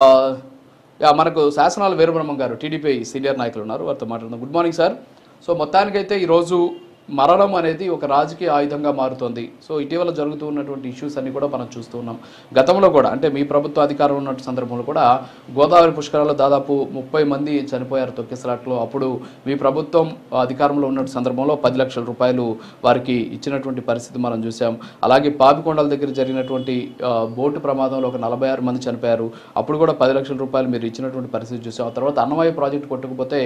మనకు శాసనాల వీరబ్రహ్మం గారు టీడీపీ సీనియర్ నాయకులు ఉన్నారు, వారితో మాట్లాడుతున్నాం. Good morning sir. సో మొత్తానికైతే ఈరోజు మరణం అనేది ఒక రాజకీయ ఆయుధంగా మారుతుంది. సో ఇటీవల జరుగుతూ ఉన్నటువంటి ఇష్యూస్ అన్ని కూడా మనం చూస్తూ ఉన్నాం. గతంలో కూడా అంటే మీ ప్రభుత్వ అధికారం ఉన్న సందర్భంలో కూడా గోదావరి పుష్కరాల్లో దాదాపు 30 మంది చనిపోయారు తొక్కిసలాట్లో. అప్పుడు మీ ప్రభుత్వం అధికారంలో ఉన్న సందర్భంలో 10 లక్షల రూపాయలు వారికి ఇచ్చినటువంటి పరిస్థితి మనం చూసాం. అలాగే పాపికొండల దగ్గర జరిగినటువంటి బోటు ప్రమాదంలో ఒక 46 మంది చనిపోయారు. అప్పుడు కూడా 10 లక్షల రూపాయలు మీరు ఇచ్చినటువంటి పరిస్థితి చూసాం. ఆ తర్వాత అన్నమయ్య ప్రాజెక్టు కొట్టుకుపోతే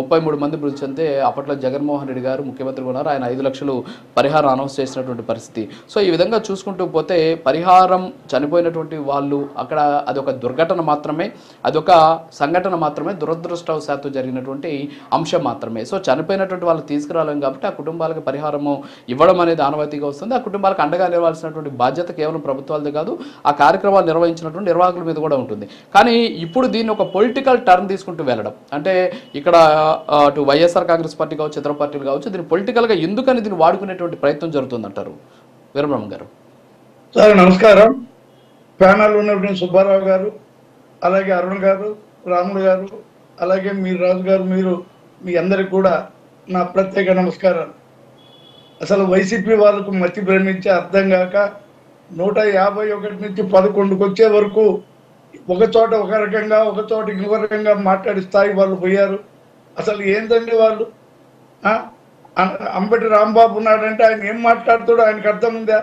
33 మంది మృతి చెందితే అప్పట్లో జగన్మోహన్ రెడ్డి గారు ముఖ్యమంత్రి ఉన్నారు, ఆయన 5 లక్షలు పరిహారం అనౌన్స్ చేసినటువంటి పరిస్థితి. సో ఈ విధంగా చూసుకుంటూ పోతే పరిహారం చనిపోయినటువంటి వాళ్ళు అక్కడ అదొక దుర్ఘటన మాత్రమే, అదొక సంఘటన మాత్రమే, దురదృష్టవశాత్తు జరిగినటువంటి అంశం మాత్రమే. సో చనిపోయినటువంటి వాళ్ళు తీసుకురాలేం కాబట్టి ఆ కుటుంబాలకు పరిహారము ఇవ్వడం అనేది ఆనవాయితీగా వస్తుంది. ఆ కుటుంబాలకు అండగా నిలవాల్సినటువంటి బాధ్యత కేవలం ప్రభుత్వాలదే కాదు, ఆ కార్యక్రమాలు నిర్వహించినటువంటి నిర్వాహకుల మీద కూడా ఉంటుంది. కానీ ఇప్పుడు దీన్ని ఒక పొలిటికల్ టర్న్ తీసుకుంటూ వెళ్ళడం అంటే ఇక్కడ అటు వైఎస్ఆర్ కాంగ్రెస్ పార్టీ కావచ్చు, ఇతర పార్టీలు కావచ్చు, దీన్ని పొలిటికల్గా ఎందుకని దీన్ని వాడుకునేటువంటి ప్రయత్నం జరుగుతుందంటారు వీరబ్రహ్మం గారు? సార్ నమస్కారం. ప్యానల్ ఉన్నటువంటి సుబ్బారావు గారు, అలాగే అరుణ్ గారు, రాములు గారు, అలాగే మీరు రాజు గారు, మీరు మీ అందరికి కూడా నా ప్రత్యేక నమస్కారాలు. అసలు వైసీపీ వాళ్ళకు మతి భ్రమించే అర్థం కాక 151 నుంచి 11కు వచ్చే వరకు ఒక చోట ఒక రకంగా ఒక చోట ఇంకొక రకంగా మాట్లాడి స్థాయి వాళ్ళు పోయారు. అసలు ఏందండి వాళ్ళు? అంబటి రాంబాబు ఉన్నాడంటే ఆయన ఏం మాట్లాడుతాడో ఆయనకు అర్థం ఉందా?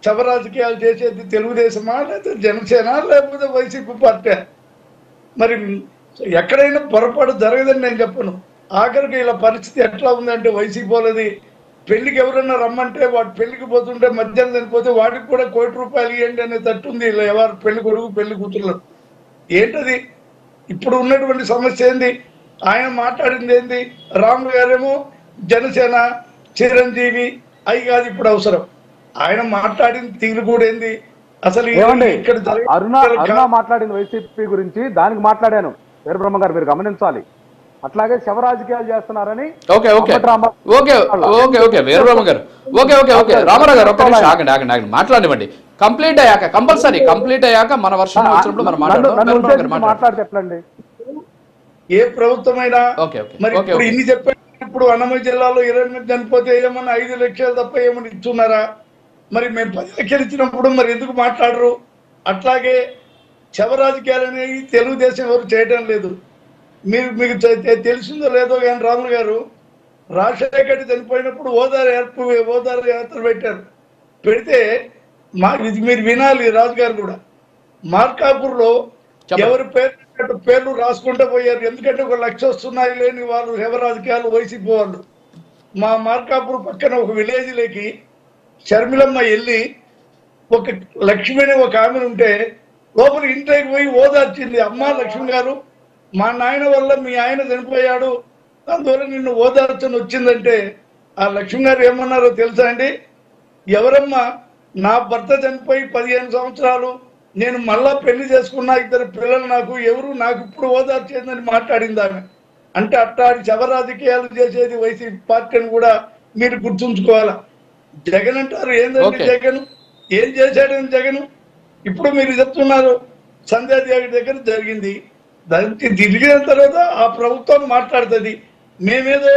శవ రాజకీయాలు చేసేది తెలుగుదేశమా, లేకపోతే జనసేన, లేకపోతే వైసీపీ పార్టీ? మరి ఎక్కడైనా పొరపాటు జరగదని నేను చెప్పను. ఆఖరికి ఇలా పరిస్థితి ఎట్లా ఉందంటే వైసీపీ వాళ్ళది పెళ్లికి ఎవరన్నా రమ్మంటే వాడు పెళ్లికి పోతుంటే మధ్యాహ్నం చనిపోతే వాడికి కూడా ₹1,00,00,000 ఇవ్వండి అనే తట్టుంది. ఇలా ఎవరు పెళ్లి కొడుకు పెళ్లి కూతురులు ఏంటది? ఇప్పుడు ఉన్నటువంటి సమస్య ఏంది? ఆయన మాట్లాడింది ఏంది? రాములు గారేమో జనసేన, చిరంజీవి అయి కాదు ఇప్పుడు అవసరం. ఆయన మాట్లాడిన తీరు కూడా ఏంది? అసలు ఇక్కడ అరుణ మాట్లాడిన వైసీపీ గురించి దానికి మాట్లాడాను వీరబ్రహ్మ గారు, మీరు గమనించాలి. అట్లాగే శవ రాజకీయాలు చేస్తున్నారని వీరబ్రహ్మ గారు రామారావు గారు ఒక్క నిమిషం ఆగండి మాట్లాడివ్వండి. కంప్లీట్ అయ్యాక కంపల్సరీ కంప్లీట్ అయ్యాక మన వర్షం వచ్చినప్పుడు మనం మాట్లాడితే ఎట్లండి? ఏ ప్రభుత్వమైనా మరి ఇప్పుడు ఇన్ని చెప్పారు. ఇప్పుడు అన్నమయ్య జిల్లాలో 20 మంది చనిపోతే ఏమన్నా 5 లక్షలు తప్ప ఏమన్నా ఇచ్చున్నారా? మరి మేము 10 లక్షలు ఇచ్చినప్పుడు మరి ఎందుకు మాట్లాడరు? అట్లాగే శవ రాజకీయాలు అనేవి తెలుగుదేశం ఎవరు చేయడం లేదు. మీకు తెలిసిందో లేదో కానీ రాములు గారు రాజశేఖర్ చనిపోయినప్పుడు ఓదారు యాత్ర పెడితే మీరు వినాలి. రాజుగారు కూడా మార్కాపూర్లో ఎవరి పేర్లు రాసుకుంటూ పోయారు. ఎందుకంటే 1 లక్ష వస్తున్నాయి లేని వాళ్ళు శవ రాజకీయాలు వైసీపీ వాళ్ళు. మా మార్కాపూర్ పక్కన ఒక విలేజ్లోకి షర్మిలమ్మ వెళ్ళి ఒక లక్ష్మి అనే ఒక ఆమె ఉంటే లోపల ఇంటికి పోయి ఓదార్చింది. అమ్మ లక్ష్మి గారు, మా నాయన వల్ల మీ ఆయన చనిపోయాడు, అందువల్ల నిన్ను ఓదార్చని వచ్చిందంటే ఆ లక్ష్మి గారు ఏమన్నారో తెలుసా అండి? ఎవరమ్మా, నా భర్త చనిపోయి 15 సంవత్సరాలు, నేను మళ్ళా పెళ్లి చేసుకున్నా, 2 పిల్లలు నాకు ఇప్పుడు ఓదార్చేందని మాట్లాడింది ఆమె. అంటే అట్టాడి శవ రాజకీయాలు చేసేది వైసీపీ పార్టీని కూడా మీరు గుర్తుంచుకోవాలా. జగన్ అంటారు, ఏంటంటే జగన్ ఏం చేశాడని జగన్ ఇప్పుడు మీరు చెప్తున్నారు. సంధ్యాదేవి దగ్గర జరిగింది, దానికి తిరిగిన తర్వాత ఆ ప్రభుత్వం మాట్లాడుతుంది. మేమేదో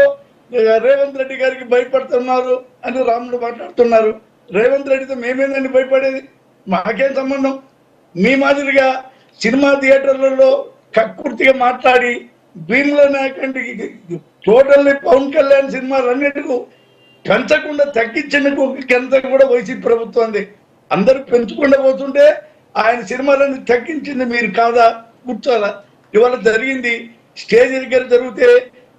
రేవంత్ రెడ్డి గారికి భయపడుతున్నారు అని రాములు మాట్లాడుతున్నారు. రేవంత్ రెడ్డితో మేమేందండి భయపడేది? మాకేం సంబంధం? మీ మాదిరిగా సినిమా థియేటర్లలో కక్కుర్తిగా మాట్లాడి భీముల నాయకండి టోటల్లీ పవన్ కళ్యాణ్ సినిమాలన్నిటికీ పెంచకుండా తగ్గించిన కూడా వైసీపీ ప్రభుత్వం అందరూ పెంచకుండా పోతుంటే ఆయన సినిమాలన్నీ తగ్గించింది మీరు కాదా? కూర్చోాలా? ఇవాళ జరిగింది స్టేజ్ దగ్గర జరిగితే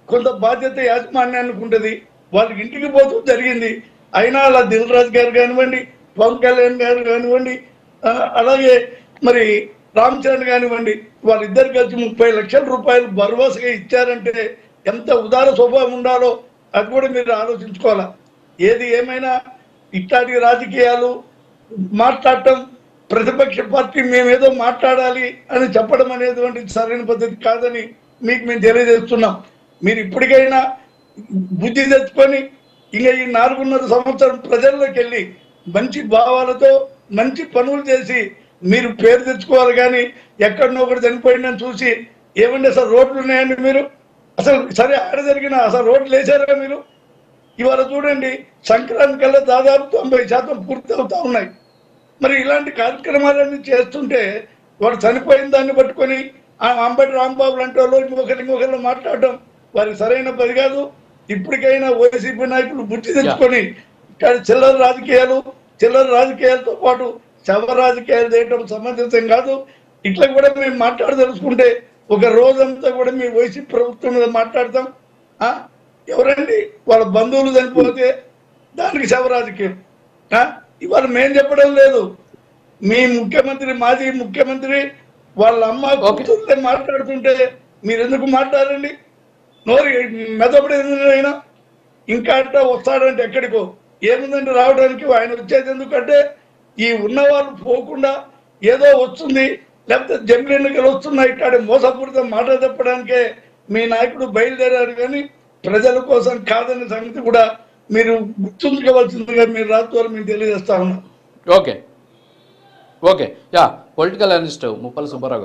కొంత బాధ్యత యాజమాన్యానికి ఉంటుంది, వాళ్ళకి ఇంటికి పోతూ జరిగింది. అయినా అలా దిల్ రాజు గారు కానివ్వండి, పవన్ కళ్యాణ్ గారు కానివ్వండి, అలాగే మరి రామ్ చరణ్ కానివ్వండి, వాళ్ళిద్దరు కలిసి 30 లక్షల రూపాయలు భరోసాగా ఇచ్చారంటే ఎంత ఉదార స్వభావం ఉండాలో అది కూడా మీరు ఆలోచించుకోవాలా. ఏది ఏమైనా ఇట్లాంటి రాజకీయాలు మాట్లాడటం, ప్రతిపక్ష పార్టీ మేమేదో మాట్లాడాలి అని చెప్పడం అనేటువంటి సరైన పద్ధతి కాదని మీకు మేము తెలియజేస్తున్నాం. మీరు ఇప్పటికైనా బుద్ధి తెచ్చుకొని ఇంకా ఈ 4.5 సంవత్సరం ప్రజల్లోకి వెళ్ళి మంచి భావాలతో మంచి పనులు చేసి మీరు పేరు తెచ్చుకోవాలి కానీ ఎక్కడనో ఒకటి చనిపోయిందని చూసి ఏమండి అసలు రోడ్లు ఉన్నాయండి మీరు అసలు సరే ఆడ జరిగిన అసలు రోడ్లు వేసారా మీరు ఇవాళ చూడండి సంక్రాంతి కల్లా దాదాపు 90% పూర్తి అవుతా ఉన్నాయి మరి ఇలాంటి కార్యక్రమాలన్నీ చేస్తుంటే వాడు చనిపోయిన దాన్ని పట్టుకొని ఆ అంబటి రాంబాబు లాంటి వాళ్ళు ఇంకొకరిని మాట్లాడడం వారికి సరైన పని కాదు. ఇప్పటికైనా వైసీపీ నాయకులు బుద్ధి తెచ్చుకొని చిల్లర రాజకీయాలతో పాటు శవ రాజకీయాలు చేయడం సమంజసం కాదు. ఇట్లా కూడా మేము మాట్లాడదలుచుకుంటే ఒక రోజంతా కూడా మీ వైసీపీ ప్రభుత్వం మీద మాట్లాడతాం. ఎవరండి వాళ్ళ బంధువులు చనిపోతే దానికి శవ రాజకీయం ఇవాళ మేం చెప్పడం లేదు. మీ ముఖ్యమంత్రి మాజీ ముఖ్యమంత్రి వాళ్ళ అమ్మ కూతుర్లే మాట్లాడుతుంటే మీరు ఎందుకు మాట్లాడండి? నోరు మెదపడైనా ఇంకా అట్లా వస్తాడంటే ఎక్కడికో ఏముందంటే రావడానికి ఆయన వచ్చేది ఎందుకంటే ఈ ఉన్నవాళ్ళు పోకుండా ఏదో వస్తుంది లేకపోతే జమిలి ఎన్నికలు వస్తున్నాయి ఇక్కడ మోసపూరితం మాట చెప్పడానికే మీ నాయకుడు బయలుదేరారు కానీ ప్రజల కోసం కాదనే సంగతి కూడా మీరు గుర్తుంచుకోవాల్సిందిగా మీరు రాత్రి మీకు తెలియజేస్తా ఉన్నారు. Okay yeah political analyst Muppala Subbarao.